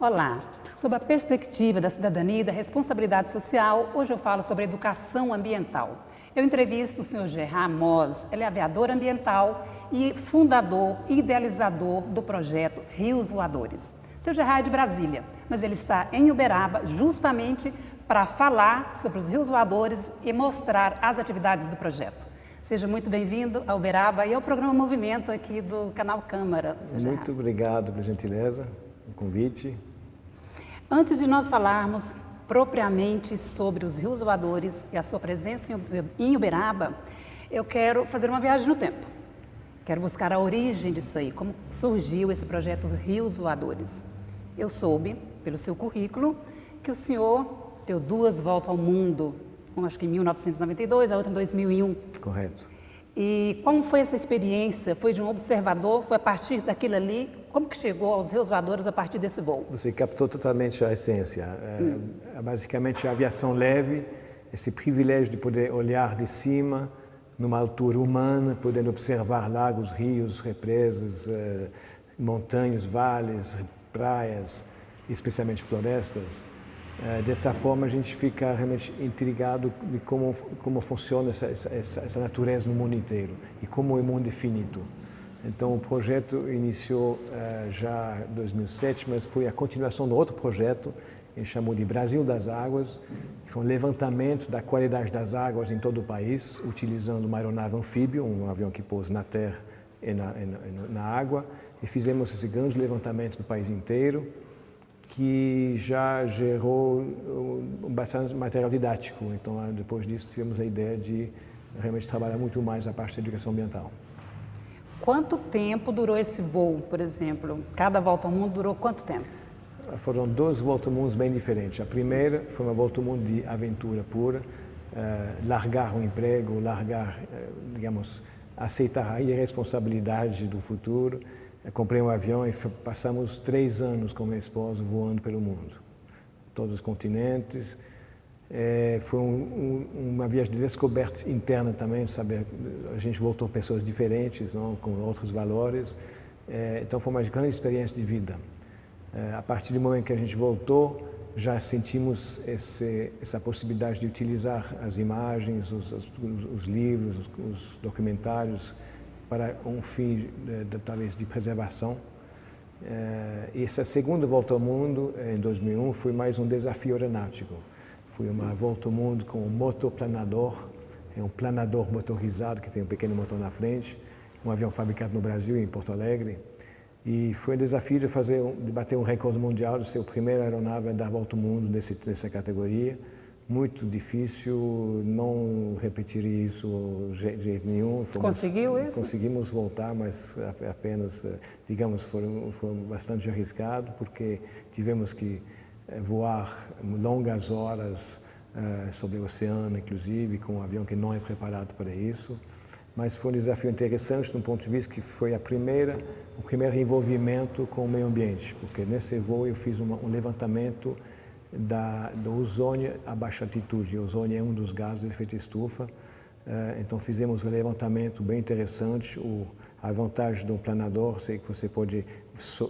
Olá, sob a perspectiva da cidadania e da responsabilidade social, hoje eu falo sobre educação ambiental. Eu entrevisto o Sr. Gerard Moz, ele é aviador ambiental e fundador e idealizador do projeto Rios Voadores. O Sr. Gerard é de Brasília, mas ele está em Uberaba justamente para falar sobre os rios voadores e mostrar as atividades do projeto. Seja muito bem-vindo a Uberaba e ao programa Movimento aqui do canal Câmara. Muito obrigado pela gentileza, o convite. Antes de nós falarmos propriamente sobre os rios voadores e a sua presença em Uberaba, eu quero fazer uma viagem no tempo. Quero buscar a origem disso aí, como surgiu esse projeto Rios Voadores. Eu soube, pelo seu currículo, que o senhor deu 2 voltas ao mundo, uma acho que em 1992, a outra em 2001. Correto. E como foi essa experiência? Foi de um observador? Foi a partir daquilo ali? Como que chegou aos rios voadores a partir desse voo? Você captou totalmente a essência. Basicamente, a aviação leve, esse privilégio de poder olhar de cima, numa altura humana, podendo observar lagos, rios, represas, montanhas, vales, praias, especialmente florestas. Dessa forma, a gente fica realmente intrigado de como funciona essa natureza no mundo inteiro e como o mundo é finito. Então, o projeto iniciou já em 2007, mas foi a continuação de outro projeto, que a gente chamou de Brasil das Águas, que foi um levantamento da qualidade das águas em todo o país, utilizando uma aeronave anfíbio, um avião que pousa na terra e na água, e fizemos esse grande levantamento do país inteiro, que já gerou bastante material didático. Então, depois disso, tivemos a ideia de realmente trabalhar muito mais a parte da educação ambiental. Quanto tempo durou esse voo, por exemplo? Cada volta ao mundo durou quanto tempo? Foram 2 voltas ao mundo bem diferentes. A primeira foi uma volta ao mundo de aventura pura, largar um emprego, digamos, aceitar a irresponsabilidade do futuro. Comprei um avião e passamos 3 anos com minha esposa voando pelo mundo, todos os continentes. Foi uma viagem de descoberta interna também, saber, a gente voltou com pessoas diferentes, não, com outros valores. Então foi uma grande experiência de vida. A partir do momento que a gente voltou, já sentimos essa possibilidade de utilizar as imagens, os livros, os documentários, para um fim, talvez, de preservação. E essa segunda volta ao mundo, em 2001, foi mais um desafio aeronáutico. Foi uma volta ao mundo com um motoplanador, um planador motorizado que tem um pequeno motor na frente, um avião fabricado no Brasil, em Porto Alegre. E foi um desafio de bater um recorde mundial, de ser o primeiro aeronave a dar volta ao mundo nessa categoria. Muito difícil, não repetiria isso de jeito nenhum. Conseguiu isso? Conseguimos voltar, mas apenas, digamos, foi bastante arriscado, porque tivemos que voar longas horas sobre o oceano, inclusive, com um avião que não é preparado para isso. Mas foi um desafio interessante, de um ponto de vista que foi o primeiro envolvimento com o meio ambiente, porque nesse voo eu fiz um levantamento do ozônio a baixa altitude. O ozônio é um dos gases de efeito estufa, então fizemos um levantamento bem interessante. A vantagem de um planador é que você pode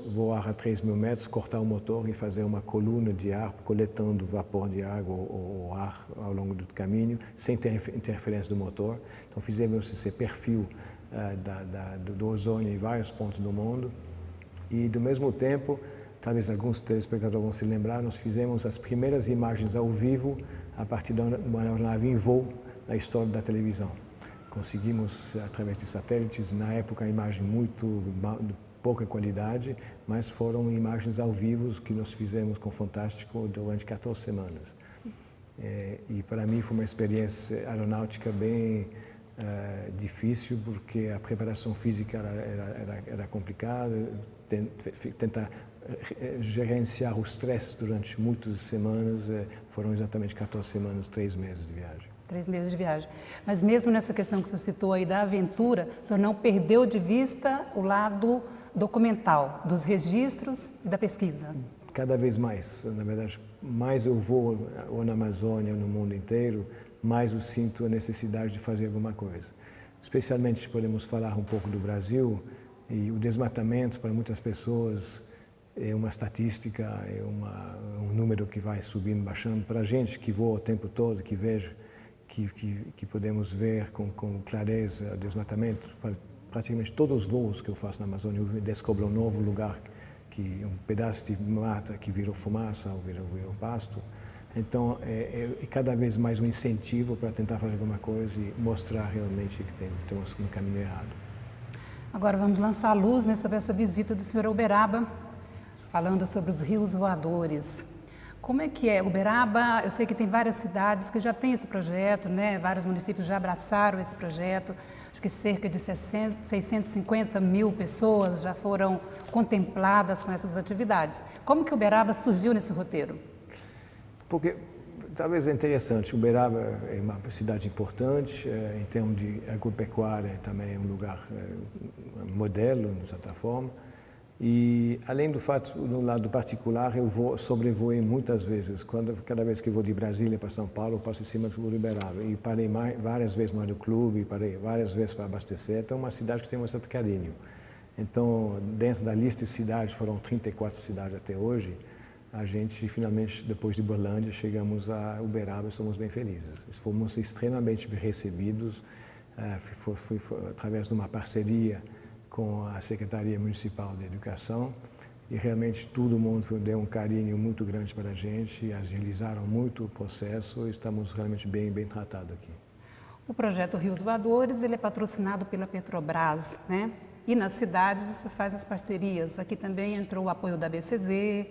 voar a 3.000 metros, cortar o motor e fazer uma coluna de ar, coletando vapor de água ou ar ao longo do caminho, sem ter interferência do motor. Então fizemos esse perfil do ozônio em vários pontos do mundo e, do mesmo tempo, talvez alguns telespectadores vão se lembrar, nós fizemos as primeiras imagens ao vivo a partir de uma aeronave em voo na história da televisão. Conseguimos, através de satélites, na época, a imagem de pouca qualidade, mas foram imagens ao vivo que nós fizemos com o Fantástico durante 14 semanas. E para mim foi uma experiência aeronáutica bem difícil, porque a preparação física era complicada, tentar gerenciar o estresse durante muitas semanas, foram exatamente 14 semanas, 3 meses de viagem. 3 meses de viagem. Mas mesmo nessa questão que o senhor citou aí da aventura, o senhor não perdeu de vista o lado documental, dos registros e da pesquisa? Cada vez mais. Na verdade, mais eu vou ou na Amazônia ou no mundo inteiro, mais eu sinto a necessidade de fazer alguma coisa. Especialmente, podemos falar um pouco do Brasil, e o desmatamento para muitas pessoas é uma estatística, um número que vai subindo, baixando. Para a gente que voa o tempo todo, que vejo, que podemos ver com clareza o desmatamento, praticamente todos os voos que eu faço na Amazônia, eu descubro um novo lugar, um pedaço de mata que virou fumaça ou virou pasto. Então, é cada vez mais um incentivo para tentar fazer alguma coisa e mostrar realmente que temos um caminho errado. Agora vamos lançar a luz, né, sobre essa visita do senhor a Uberaba, falando sobre os rios voadores. Como é que é? Uberaba, eu sei que tem várias cidades que já têm esse projeto, né? Vários municípios já abraçaram esse projeto. Acho que cerca de 650 mil pessoas já foram contempladas com essas atividades. Como que Uberaba surgiu nesse roteiro? Porque talvez é interessante, Uberaba é uma cidade importante, em termos de agropecuária também é um lugar modelo, de certa forma. E, além do fato, no lado particular, eu sobrevoei muitas vezes. Cada vez que eu vou de Brasília para São Paulo, eu passo em cima do Uberaba. E parei várias vezes no aeroclube, parei várias vezes para abastecer. Então, é uma cidade que tem um certo carinho. Então, dentro da lista de cidades, foram 34 cidades até hoje, a gente, finalmente, depois de Uberlândia, chegamos a Uberaba e somos bem felizes. Fomos extremamente bem recebidos, foi através de uma parceria com a Secretaria Municipal de Educação e realmente todo mundo deu um carinho muito grande para a gente, agilizaram muito o processo e estamos realmente bem tratados aqui. O projeto Rios Voadores, ele é patrocinado pela Petrobras, né? E nas cidades isso faz as parcerias. Aqui também entrou o apoio da BCZ,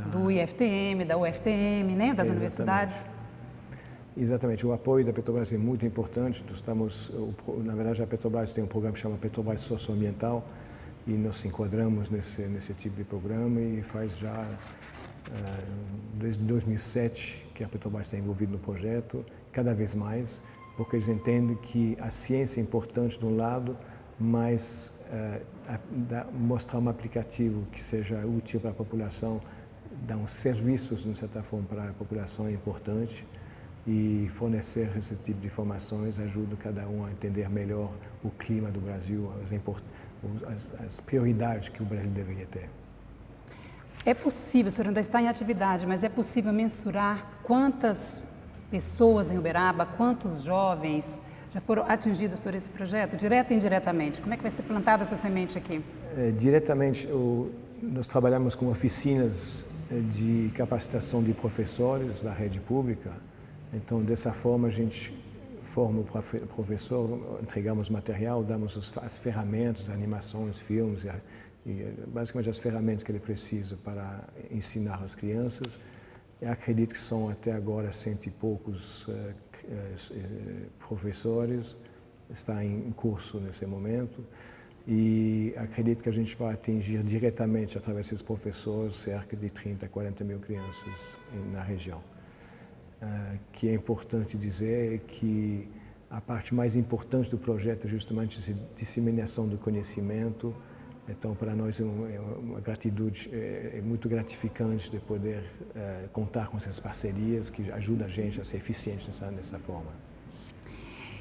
do IFTM, da UFTM, né? Das universidades. Exatamente, o apoio da Petrobras é muito importante. Na verdade, a Petrobras tem um programa que chama Petrobras Socioambiental e nós nos enquadramos nesse tipo de programa e faz já desde 2007 que a Petrobras está envolvida no projeto, cada vez mais, porque eles entendem que a ciência é importante de um lado, mas mostrar um aplicativo que seja útil para a população, dar uns serviços, de certa forma, para a população é importante. E fornecer esse tipo de informações ajuda cada um a entender melhor o clima do Brasil, as prioridades que o Brasil deveria ter. É possível, o senhor ainda está em atividade, mas é possível mensurar quantas pessoas em Uberaba, quantos jovens já foram atingidos por esse projeto, direto e indiretamente? Como é que vai ser plantada essa semente aqui? Diretamente, nós trabalhamos com oficinas de capacitação de professores da rede pública. Então, dessa forma, a gente forma o professor, entregamos material, damos as ferramentas, animações, filmes, e basicamente as ferramentas que ele precisa para ensinar as crianças. Eu acredito que são até agora 100 e poucos professores, está em curso nesse momento, e acredito que a gente vai atingir diretamente, através desses professores, cerca de 30 a 40 mil crianças na região. Que é importante dizer que a parte mais importante do projeto é justamente a disseminação do conhecimento. Então, para nós é uma gratitude, é muito gratificante de poder contar com essas parcerias que ajudam a gente a ser eficiente nessa forma.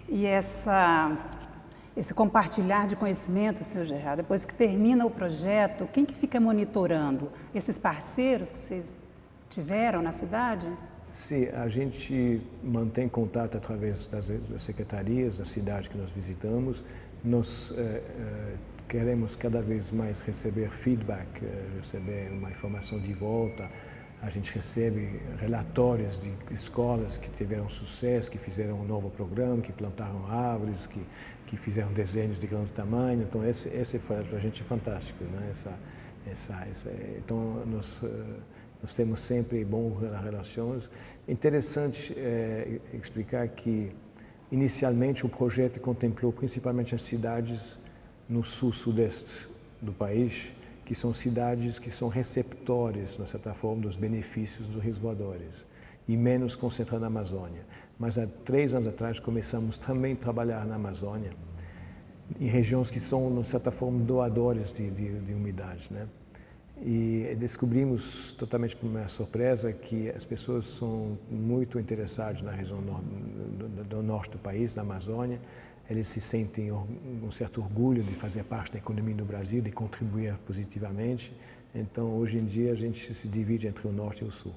E esse compartilhar de conhecimento, senhor Gerard, depois que termina o projeto, quem que fica monitorando? Esses parceiros que vocês tiveram na cidade? Sim, a gente mantém contato através das secretarias da cidade que nós visitamos. Nós queremos cada vez mais receber feedback, receber uma informação de volta. A gente recebe relatórios de escolas que tiveram sucesso, que fizeram um novo programa, que plantaram árvores, que fizeram desenhos de grande tamanho. Então, esse para a gente é fantástico, né? Então, nós temos sempre boas relações. É interessante explicar que, inicialmente, o projeto contemplou principalmente as cidades no sul-sudeste do país, que são cidades que são receptores, de certa forma, dos benefícios dos rios voadores, e menos concentrado na Amazônia. Mas há 3 anos atrás começamos também a trabalhar na Amazônia, em regiões que são, de certa forma, doadores de umidade, né? E descobrimos, totalmente por minha surpresa, que as pessoas são muito interessadas na região do norte do país, na Amazônia. Eles se sentem um certo orgulho de fazer parte da economia do Brasil, de contribuir positivamente. Então, hoje em dia, a gente se divide entre o norte e o sul.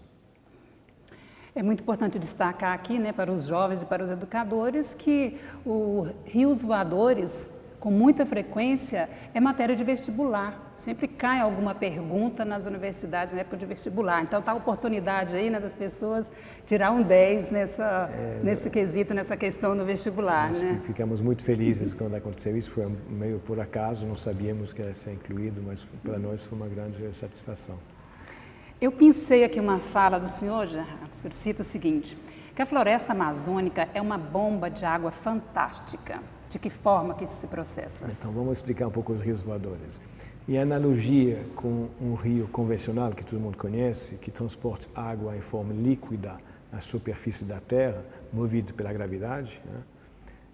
É muito importante destacar aqui, né, para os jovens e para os educadores, que o Rios Voadores, com muita frequência, é matéria de vestibular. Sempre cai alguma pergunta nas universidades na época de vestibular. Então, está a oportunidade aí, né, das pessoas tirar um 10 nesse quesito, nessa questão do vestibular. Nós né? ficamos muito felizes quando aconteceu isso. Foi meio por acaso, não sabíamos que ia ser incluído, mas para nós foi uma grande satisfação. Eu pensei aqui uma fala do senhor, Gerardo, o senhor cita o seguinte, que a floresta amazônica é uma bomba de água fantástica. De que forma que isso se processa? Então, vamos explicar um pouco os rios voadores. Em analogia com um rio convencional que todo mundo conhece, que transporta água em forma líquida na superfície da Terra, movido pela gravidade, né?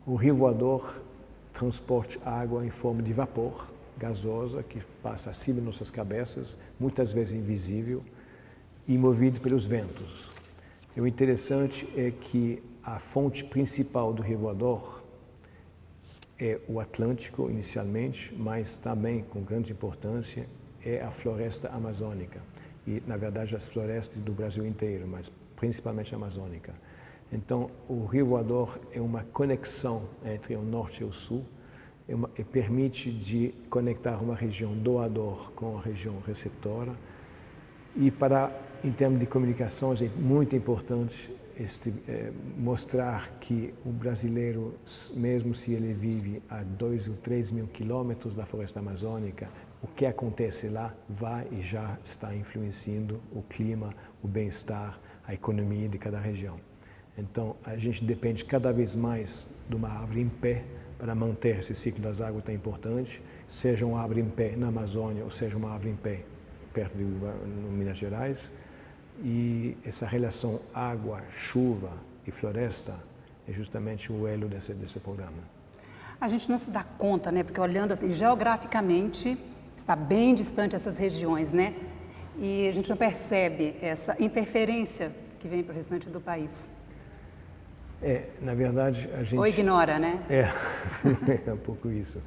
O rio voador transporta água em forma de vapor gasosa que passa acima de nossas cabeças, muitas vezes invisível, e movido pelos ventos. E o interessante é que a fonte principal do rio voador é o Atlântico, inicialmente, mas também, com grande importância, é a floresta amazônica. E, na verdade, as florestas do Brasil inteiro, mas principalmente a amazônica. Então, o Rio Voador é uma conexão entre o norte e o sul, e permite de conectar uma região doador com a região receptora. E, em termos de comunicações, é muito importante mostrar que o brasileiro, mesmo se ele vive a 2 ou 3 mil quilômetros da floresta amazônica, o que acontece lá vai e já está influenciando o clima, o bem-estar, a economia de cada região. Então, a gente depende cada vez mais de uma árvore em pé para manter esse ciclo das águas tão importante, seja uma árvore em pé na Amazônia ou seja uma árvore em pé perto de Minas Gerais. E essa relação água, chuva e floresta é justamente o elo desse programa. A gente não se dá conta, né? Porque olhando assim, geograficamente, está bem distante essas regiões, né? E a gente não percebe essa interferência que vem para o restante do país. Na verdade, a gente... Ou ignora, né? É um pouco isso.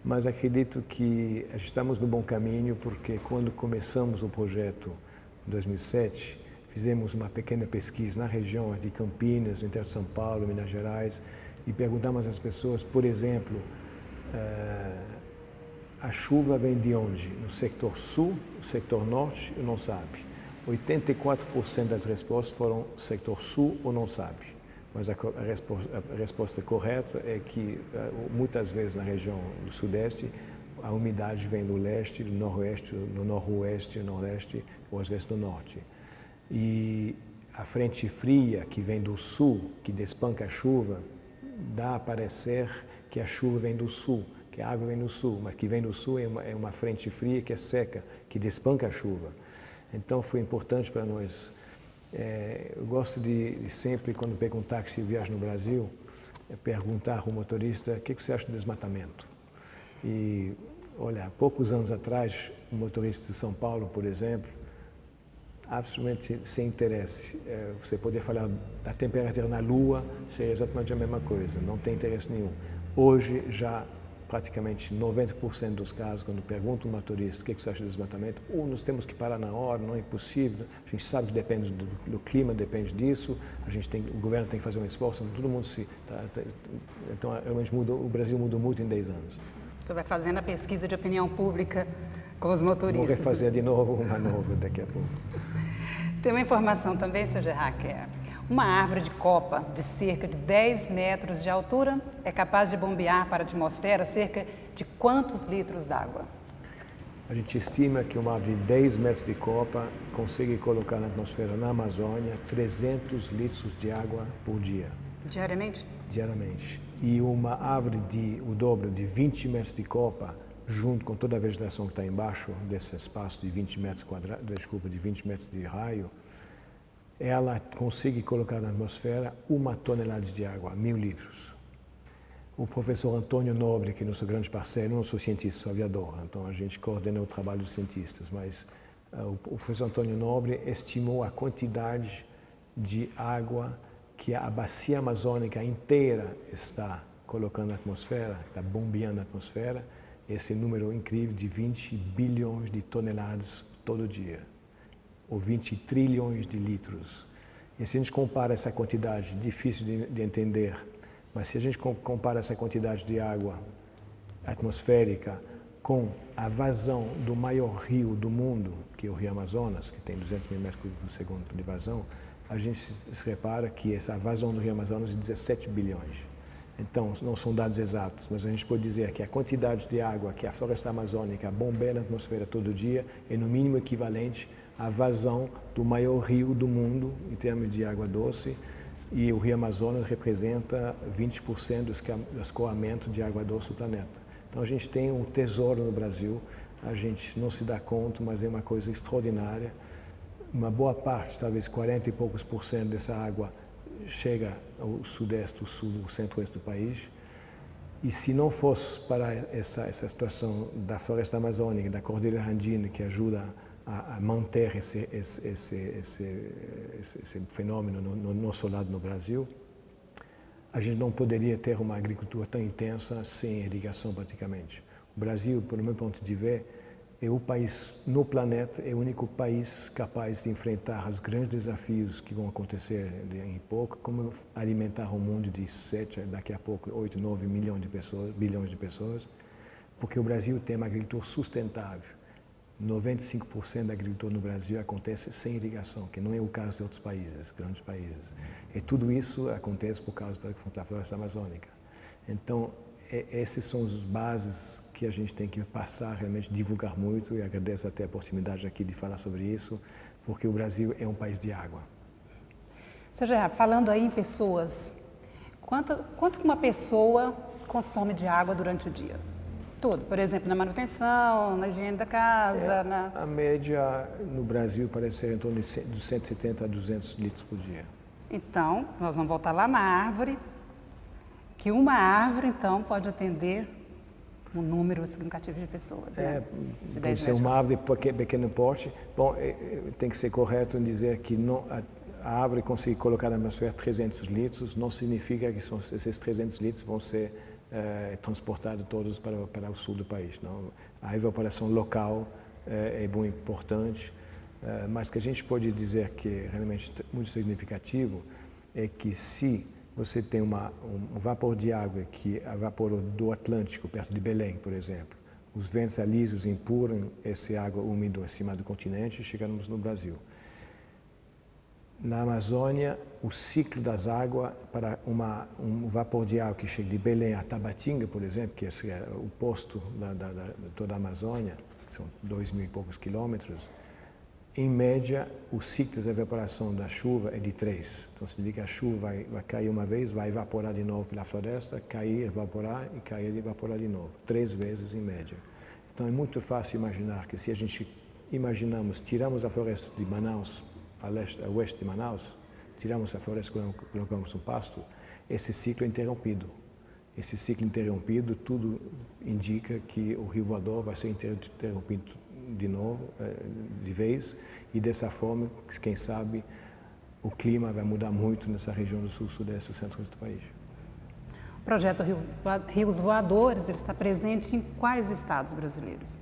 Mas acredito que estamos no bom caminho, porque quando começamos o projeto em 2007, fizemos uma pequena pesquisa na região de Campinas, no interior de São Paulo, Minas Gerais, e perguntamos às pessoas, por exemplo, a chuva vem de onde? No sector sul, no sector norte, ou não sabe. 84% das respostas foram sector sul ou não sabe. Mas a resposta correta é que, muitas vezes na região do sudeste, a umidade vem do leste, do noroeste, do noroeste, do nordeste ou às vezes do norte. E a frente fria que vem do sul, que despanca a chuva, dá a parecer que a chuva vem do sul, que a água vem do sul, mas que vem do sul é uma frente fria que é seca, que despanca a chuva. Então foi importante para nós. Eu gosto de sempre, quando pego um táxi e viajo no Brasil, perguntar ao motorista o que você acha do desmatamento. E, olha, há poucos anos atrás, um motorista de São Paulo, por exemplo, absolutamente sem interesse. Você poder falar da temperatura na Lua, seria exatamente a mesma coisa, não tem interesse nenhum. Hoje, já praticamente 90% dos casos, quando perguntam ao motorista o que você acha do desmatamento, nós temos que parar na hora, não é impossível, a gente sabe que depende do clima, depende disso, o governo tem que fazer um esforço, todo mundo então, realmente o Brasil mudou muito em 10 anos. Você vai fazendo a pesquisa de opinião pública com os motoristas. Vou refazer de novo uma nova daqui a pouco. Tem uma informação também, Sr. Gerard, que uma árvore de copa de cerca de 10 metros de altura é capaz de bombear para a atmosfera cerca de quantos litros d'água? A gente estima que uma árvore de 10 metros de copa consegue colocar na atmosfera na Amazônia 300 litros de água por dia. Diariamente? Diariamente. E uma árvore o dobro de 20 metros de copa, junto com toda a vegetação que está embaixo desse espaço de 20 metros de 20 metros de raio, ela consegue colocar na atmosfera 1 tonelada de água, 1000 litros. O professor Antônio Nobre, que é nosso grande parceiro, eu não sou cientista, sou aviador, então a gente coordena o trabalho dos cientistas, mas o professor Antônio Nobre estimou a quantidade de água que a bacia amazônica inteira está colocando na atmosfera, está bombeando a atmosfera, esse número incrível de 20 bilhões de toneladas todo dia, ou 20 trilhões de litros. E se a gente compara essa quantidade, difícil de entender, mas se a gente compara essa quantidade de água atmosférica com a vazão do maior rio do mundo, que é o Rio Amazonas, que tem 200 mil metros por segundo de vazão, a gente se repara que essa vazão do Rio Amazonas é 17 bilhões. Então, não são dados exatos, mas a gente pode dizer que a quantidade de água que a floresta amazônica bombeia na atmosfera todo dia é no mínimo equivalente à vazão do maior rio do mundo em termos de água doce, e o Rio Amazonas representa 20% do escoamento de água doce do planeta. Então a gente tem um tesouro no Brasil, a gente não se dá conta, mas é uma coisa extraordinária. Uma boa parte, talvez 40 e poucos por cento dessa água chega ao sudeste, ao sul, ao centro-oeste do país. E se não fosse para essa situação da floresta amazônica, da Cordilheira Andina, que ajuda a manter esse fenômeno no nosso lado no Brasil, a gente não poderia ter uma agricultura tão intensa sem irrigação praticamente. O Brasil, pelo meu ponto de vista, é o país no planeta, é o único país capaz de enfrentar os grandes desafios que vão acontecer em pouco, como alimentar um mundo de 7, daqui a pouco 8, 9 bilhões de pessoas, porque o Brasil tem uma agricultura sustentável. 95% da agricultura no Brasil acontece sem irrigação, que não é o caso de outros países, grandes países. E tudo isso acontece por causa da floresta amazônica. Então, essas são as bases que a gente tem que passar, realmente divulgar muito, e agradeço até a oportunidade aqui de falar sobre isso, porque o Brasil é um país de água. Sr. Gerard, falando aí em pessoas, quanto que uma pessoa consome de água durante o dia? Tudo, por exemplo, na manutenção, na higiene da casa. A média no Brasil parece ser em torno de 170 a 200 litros por dia. Então, nós vamos voltar lá na árvore, que uma árvore, então, pode atender um número significativo de pessoas. Pode ser uma árvore de pequeno porte. Bom, tem que ser correto em dizer que a árvore conseguir colocar na atmosfera 300 litros, não significa que esses 300 litros vão ser transportados todos para o sul do país. Não? A evaporação local é muito importante, mas que a gente pode dizer que é realmente muito significativo é que se você tem um vapor de água que evaporou do Atlântico, perto de Belém, por exemplo, os ventos alísios empurram essa água úmida acima do continente e chegamos no Brasil. Na Amazônia, o ciclo das águas para um vapor de água que chega de Belém a Tabatinga, por exemplo, que é o posto de toda a Amazônia, são 2.000 e poucos quilômetros, em média, o ciclo de evaporação da chuva é de 3. Então, significa que a chuva vai cair uma vez, vai evaporar de novo pela floresta, cair, evaporar e cair e evaporar de novo. 3 vezes em média. Então, é muito fácil imaginar que se a gente tiramos a floresta de Manaus, a oeste de Manaus, tiramos a floresta e colocamos um pasto, esse ciclo é interrompido. Esse ciclo interrompido, tudo indica que o Rio Voador vai ser interrompido de novo, de vez, e dessa forma, quem sabe, o clima vai mudar muito nessa região do sul, sudeste e centro do país. O projeto Rios Voadores, ele está presente em quais estados brasileiros?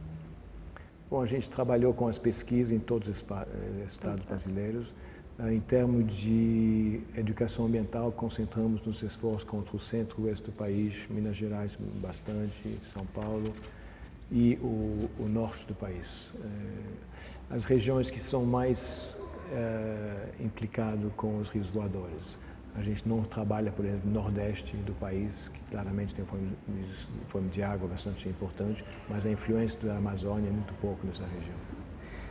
Bom, a gente trabalhou com as pesquisas em todos os estados brasileiros. Em termos de educação ambiental, concentramos nos esforços contra o centro-oeste do país, Minas Gerais bastante, São Paulo e o norte do país. As regiões que são mais implicadas com os rios voadores. A gente não trabalha, por exemplo, no nordeste do país, que claramente tem um problema de água bastante importante, mas a influência da Amazônia é muito pouco nessa região.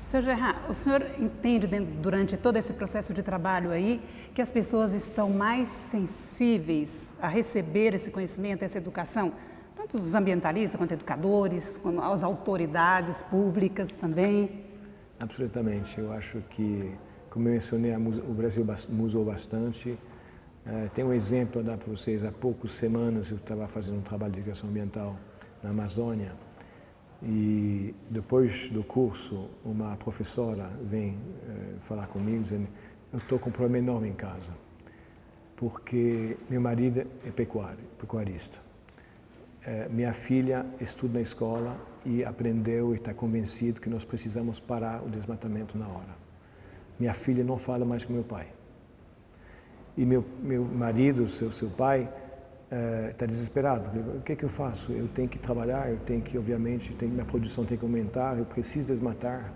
Sr. Gerard, o senhor entende, durante todo esse processo de trabalho aí, que as pessoas estão mais sensíveis a receber esse conhecimento, essa educação? Tanto os ambientalistas quanto educadores, como as autoridades públicas também? Absolutamente. Eu acho que, como eu mencionei, o Brasil mudou bastante. Tem um exemplo para dar para vocês. Há poucas semanas eu estava fazendo um trabalho de educação ambiental na Amazônia e depois do curso uma professora vem falar comigo dizendo: eu estou com um problema enorme em casa porque meu marido é pecuarista minha filha estuda na escola e aprendeu e está convencido que nós precisamos parar o desmatamento na hora. Minha filha não fala mais com meu pai. E meu marido, seu pai, está desesperado. O que é que eu faço? Eu tenho que trabalhar, eu tenho que, obviamente, minha produção tem que aumentar, eu preciso desmatar.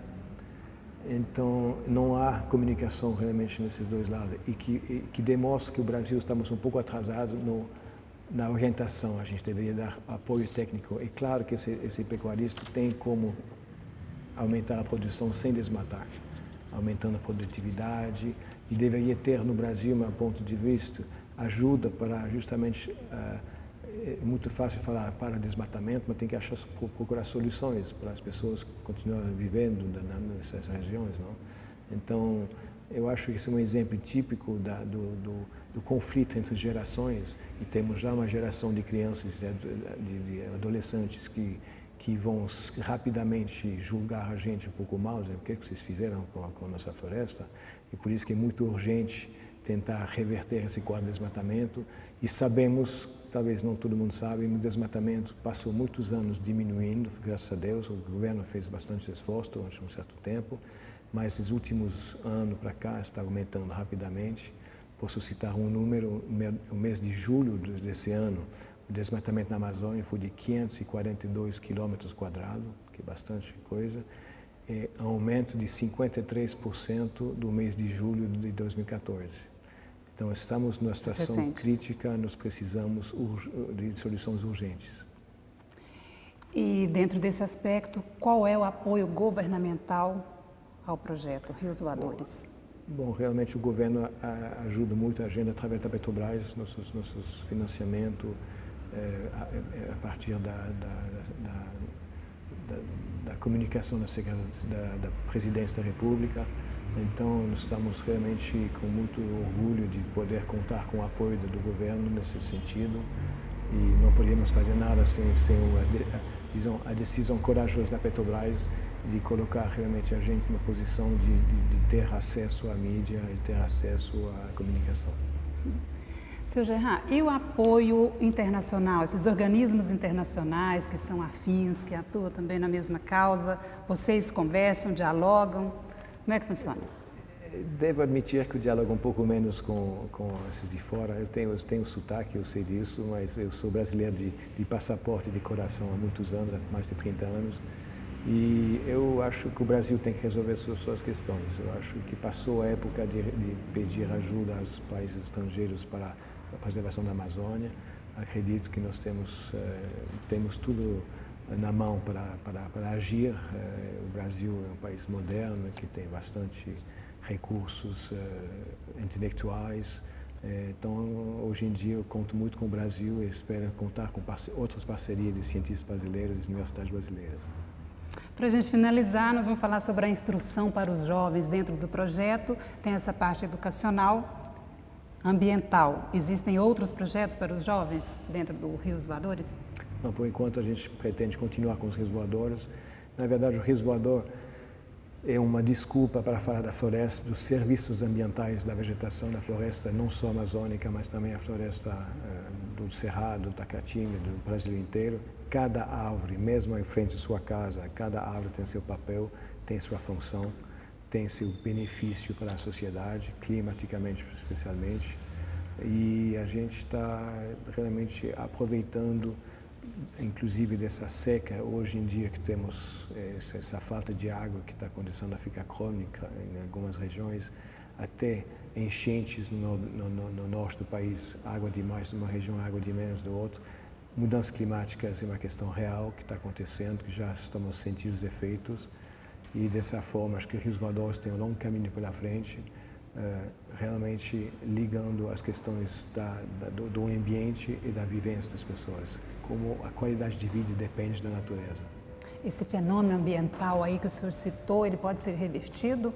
Então, não há comunicação realmente nesses dois lados. E que demonstra que o Brasil estamos um pouco atrasados na orientação. A gente deveria dar apoio técnico. É claro que esse pecuarista tem como aumentar a produção sem desmatar, aumentando a produtividade, e deveria ter no Brasil, meu ponto de vista, ajuda para justamente, é muito fácil falar para desmatamento, mas tem que procurar soluções para as pessoas continuarem vivendo nessas regiões, não? Então, eu acho que isso é um exemplo típico do conflito entre gerações, e temos já uma geração de crianças, de adolescentes que vão rapidamente julgar a gente um pouco mal, dizer, o que vocês fizeram com a nossa floresta, e por isso que é muito urgente tentar reverter esse quadro de desmatamento, e sabemos, talvez não todo mundo sabe, o desmatamento passou muitos anos diminuindo, graças a Deus, o governo fez bastante esforço durante um certo tempo, mas esses últimos anos para cá está aumentando rapidamente. Posso citar um número, no mês de julho desse ano, o desmatamento na Amazônia foi de 542 quilômetros quadrados, que é bastante coisa, aumento de 53% do mês de julho de 2014. Então, estamos numa situação crítica, nós precisamos de soluções urgentes. E, dentro desse aspecto, qual é o apoio governamental ao projeto Rios Voadores? Bom, realmente o governo ajuda muito a agenda através da Petrobras, nossos financiamentos, a partir da comunicação da Presidência da República. Então, nós estamos realmente com muito orgulho de poder contar com o apoio do governo nesse sentido, e não podemos fazer nada sem a decisão corajosa da Petrobras de colocar realmente a gente numa posição de ter acesso à mídia e ter acesso à comunicação. Seu Gerard, e o apoio internacional, esses organismos internacionais que são afins, que atuam também na mesma causa, vocês conversam, dialogam? Como é que funciona? Devo admitir que eu dialogo um pouco menos com esses de fora. Eu tenho sotaque, eu sei disso, mas eu sou brasileiro de passaporte de coração há muitos anos, há mais de 30 anos. E eu acho que o Brasil tem que resolver suas questões. Eu acho que passou a época de pedir ajuda aos países estrangeiros para a preservação da Amazônia. Acredito que nós temos tudo na mão para agir. O Brasil é um país moderno que tem bastante recursos intelectuais. Então, hoje em dia, eu conto muito com o Brasil e espero contar com outras parcerias de cientistas brasileiros e universidades brasileiras. Para a gente finalizar, nós vamos falar sobre a instrução para os jovens dentro do projeto. Tem essa parte educacional, ambiental. Existem outros projetos para os jovens dentro do Rios Voadores? Não, por enquanto a gente pretende continuar com os rios voadores. Na verdade, o Rios Voador é uma desculpa para falar da floresta, dos serviços ambientais da vegetação da floresta, não só amazônica, mas também a floresta do Cerrado, da Caatinga, do Brasil inteiro. Cada árvore, mesmo em frente à sua casa, cada árvore tem seu papel, tem sua função, tem seu benefício para a sociedade, climaticamente especialmente. E a gente está realmente aproveitando, inclusive dessa seca, hoje em dia que temos essa falta de água que está começando a ficar crônica em algumas regiões, até enchentes no norte do país, água demais numa região, água de menos do outro. Mudanças climáticas é uma questão real que está acontecendo, que já estamos sentindo os efeitos, e dessa forma acho que Rios Voadores tem um longo caminho pela frente, realmente ligando as questões do ambiente e da vivência das pessoas, como a qualidade de vida depende da natureza. Esse fenômeno ambiental aí que o senhor citou, ele pode ser revertido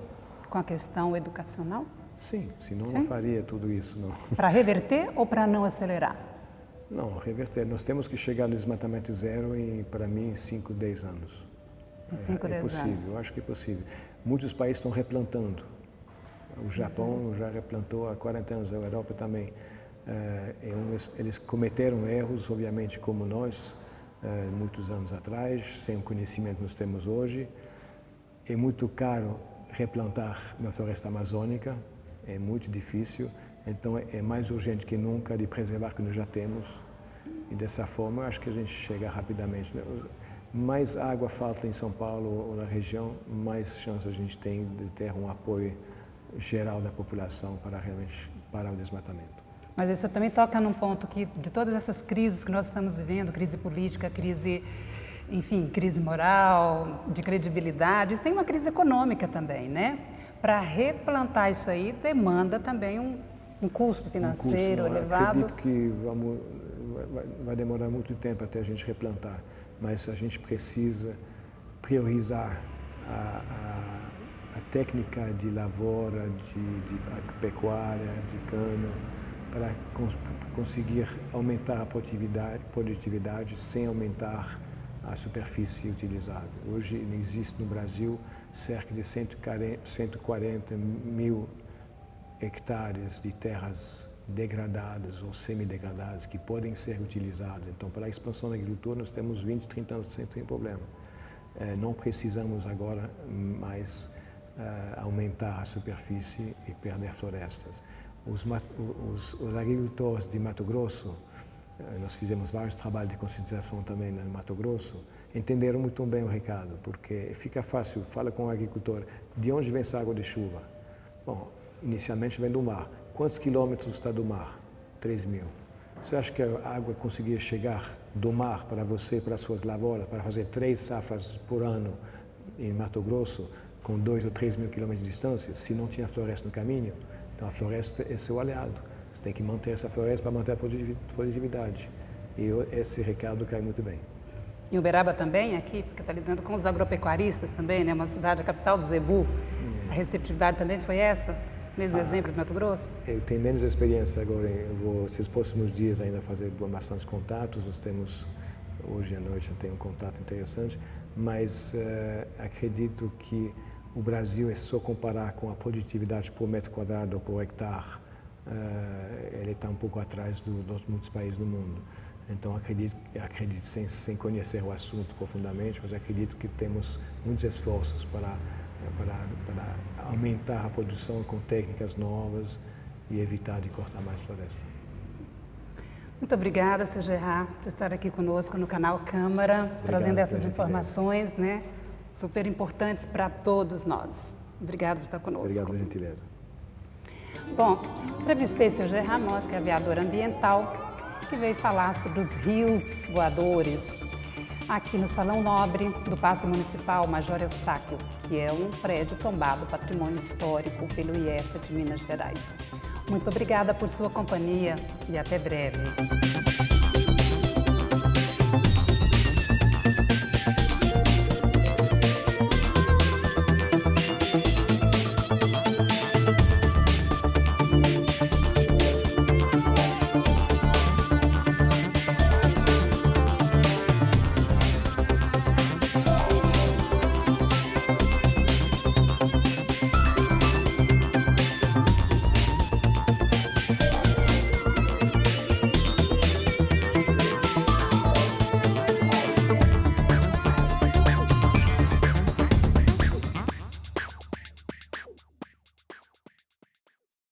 com a questão educacional? Sim, senão não faria tudo isso, não. Para reverter ou para não acelerar? Não, reverter. Nós temos que chegar no desmatamento zero em, para mim, 5, 10 anos. Em 5, 10 possível, anos? Eu acho que é possível. Muitos países estão replantando. O Japão já replantou há 40 anos, a Europa também. Eles cometeram erros, obviamente, como nós, muitos anos atrás, sem o conhecimento que nós temos hoje. É muito caro replantar uma floresta amazônica, é muito difícil, então é mais urgente que nunca de preservar o que nós já temos. E dessa forma, acho que a gente chega rapidamente. Mais água falta em São Paulo ou na região, mais chance a gente tem de ter um apoio geral da população para realmente parar o desmatamento. Mas isso também toca num ponto que, de todas essas crises que nós estamos vivendo, crise política, crise, enfim, crise moral, de credibilidade, tem uma crise econômica também, né? Para replantar isso aí demanda também um custo financeiro elevado. Acredito que vai demorar muito tempo até a gente replantar, mas a gente precisa priorizar a técnica de lavoura, de pecuária, de cana, para conseguir aumentar a produtividade sem aumentar a superfície utilizável. Hoje existe no Brasil cerca de 140 mil hectares de terras degradadas ou semidegradadas que podem ser utilizadas. Então, para a expansão da agricultura, nós temos 20, 30 anos sem problema. Não precisamos agora mais aumentar a superfície e perder florestas. Os agricultores de Mato Grosso, nós fizemos vários trabalhos de conscientização também no Mato Grosso, entenderam muito bem o recado, porque fica fácil, fala com o agricultor, de onde vem essa água de chuva? Bom, inicialmente vem do mar. Quantos quilômetros está do mar? 3.000. Você acha que a água conseguia chegar do mar para você, para as suas lavouras, para fazer 3 safras por ano em Mato Grosso, com 2 ou 3 mil quilômetros de distância, se não tinha floresta no caminho? Então a floresta é seu aliado. Você tem que manter essa floresta para manter a produtividade. E esse recado cai muito bem. Em Uberaba também, aqui, porque está lidando com os agropecuaristas também, né? Uma cidade, a capital do zebu. A receptividade também foi essa? Mesmo exemplo de Mato Grosso? Eu tenho menos experiência agora. Eu vou, esses próximos dias, ainda fazer bastante contatos. Nós temos, hoje à noite, eu tenho um contato interessante. Mas acredito que o Brasil é só comparar com a produtividade por metro quadrado ou por hectare. Ele está um pouco atrás dos muitos países do mundo. Então, acredito sem conhecer o assunto profundamente, mas acredito que temos muitos esforços para aumentar a produção com técnicas novas e evitar de cortar mais floresta. Muito obrigada, Sr. Gerard, por estar aqui conosco no canal Câmara, trazendo essas informações, né, super importantes para todos nós. Obrigado por estar conosco. Obrigado pela gentileza. Bom, entrevistei o Sr. Gerard Moz, que é aviador ambiental, que veio falar sobre os rios voadores aqui no Salão Nobre do Paço Municipal Major Eustáquio, que é um prédio tombado Patrimônio Histórico pelo IEFA de Minas Gerais. Muito obrigada por sua companhia e até breve.